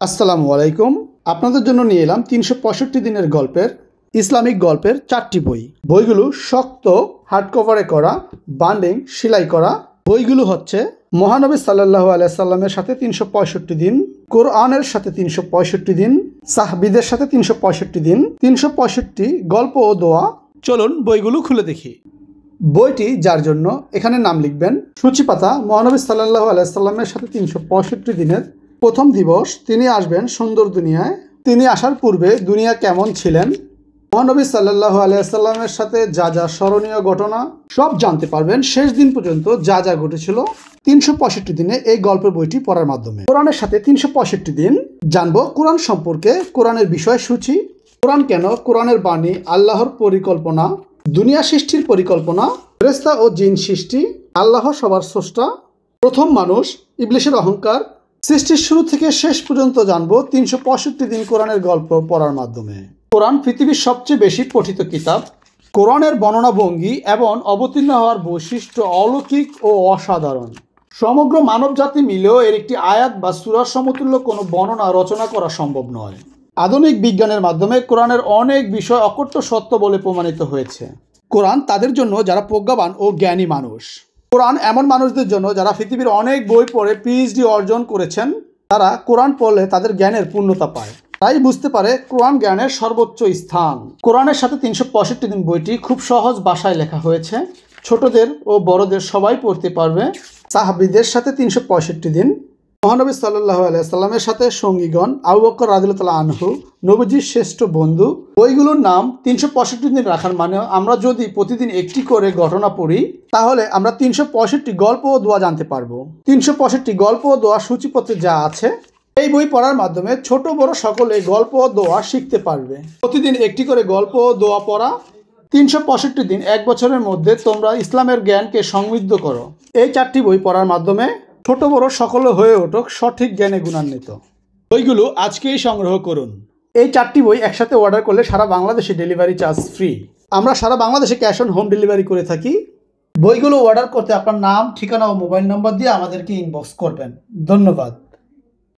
আসসালামু আলাইকুম। আপনাদের জন্য নিয়ে এলাম ৩৬৫ দিনের গল্পের ইসলামিক গল্পের 4টি বই। বইগুলো শক্ত হার্ড কভারে করা, বান্ডিং সেলাই করা। বইগুলো হচ্ছে মহানবী সাল্লাল্লাহু আলাইহি সাল্লামের সাথে ৩৬৫ দিন, কোরআনের সাথে ৩৬৫ দিন, সাহাবীদের সাথে ৩৬৫ দিন, ৩৬৫ গল্প ও দোয়া। চলুন বইগুলো খুলে দেখি। বইটি যার জন্য এখানে নাম লিখবেন। সূচিপাতা মহানবী সাল্লাল্লাহু আলাইহি সাল্লামের সাথে ৩৬৫ দিনের প্রথম দিবস। তিনি আসবেন সুন্দর দুনিয়ায়। তিনি আসার পূর্বে দুনিয়া কেমন ছিলেন, মহানবী সাল্লাল্লাহু আলাইহি সাল্লামের সাথে যা যা স্মরণীয় ঘটনা সব জানতে পারবেন। শেষ দিন পর্যন্ত যা যা ঘটেছিল ৩৬৫ দিনে এই গল্পের বইটি পড়ার মাধ্যমে। কোরআনের সাথে ৩৬৫ দিন জানবো কোরআন সম্পর্কে, কোরআনের বিষয়সূচি, কোরআন কেন, কোরআনের বাণী, আল্লাহর পরিকল্পনা, দুনিয়া সৃষ্টির পরিকল্পনা, ফেরেশতা ও জিন সৃষ্টি, আল্লাহ সবার স্রষ্টা, প্রথম মানুষ, ইবলিসের অহংকার। সৃষ্টির শুরু থেকে শেষ পর্যন্ত জানবো ৩৬৫ দিন কোরআনের গল্প পড়ার মাধ্যমে। কোরআন পৃথিবীর সবচেয়ে বেশি পঠিত কিতাব। কোরআনের বর্ণনা ভঙ্গি এবং অবতীর্ণ হওয়ার বৈশিষ্ট্য অলৌকিক ও অসাধারণ। সমগ্র মানবজাতি মিলেও এর একটি আয়াত বা সূরার সমতুল্য কোনো বর্ণনা রচনা করা সম্ভব নয়। আধুনিক বিজ্ঞানের মাধ্যমে কোরআনের অনেক বিষয় অকট্য সত্য বলে প্রমাণিত হয়েছে। কোরআন তাদের জন্য যারা প্রজ্ঞাবান ও জ্ঞানী মানুষ। কোরআন এমন মানুষদের জন্য যারা পৃথিবীর অনেক বই পড়ে পিএইচডি অর্জন করেছেন। তারা কোরআন পড়লে তাদের জ্ঞানের পূর্ণতা পায়, তাই বুঝতে পারে কোরআন জ্ঞানের সর্বোচ্চ স্থান। কোরআনের সাথে ৩৬৫ দিন বইটি খুব সহজ ভাষায় লেখা হয়েছে। ছোটদের ও বড়দের সবাই পড়তে পারবে। সাহাবীদের সাথে ৩৬৫ দিন, মহানবী সাল্লাল্লাহু আলাইহি সাল্লামের সাথে সঙ্গীগণ, আবু বকর রাদিয়াল্লাহু আনহু, নবীজির শ্রেষ্ঠ বন্ধু। বইগুলোর নাম ৩৬৫ দিন রাখার মানে আমরা যদি প্রতিদিন একটি করে ঘটনা পড়ি তাহলে আমরা ৩৬৫ গল্প ও দোয়া জানতে পারবো। ৩৬৫ গল্প ও দোয়া সূচিপত্রে যা আছে। এই বই পড়ার মাধ্যমে ছোট বড় সকলে গল্প ও দোয়া শিখতে পারবে। প্রতিদিন একটি করে গল্প ও দোয়া পড়া। ৩৬৫ দিন, এক বছরের মধ্যে তোমরা ইসলামের জ্ঞানকে সমৃদ্ধ করো। এই 4টি বই পড়ার মাধ্যমে ছোট বড় সকলে হয়ে ওঠক সঠিক জ্ঞানে গুণান্বিত। বইগুলো আজকেই সংগ্রহ করুন। এই 4টি বই একসাথে অর্ডার করলে সারা বাংলাদেশে ডেলিভারি চার্জ ফ্রি। আমরা সারা বাংলাদেশে ক্যাশ অন হোম ডেলিভারি করে থাকি। বইগুলো অর্ডার করতে আপনার নাম, ঠিকানা ও মোবাইল নম্বর দিয়ে আমাদেরকে ইনবক্স করবেন। ধন্যবাদ।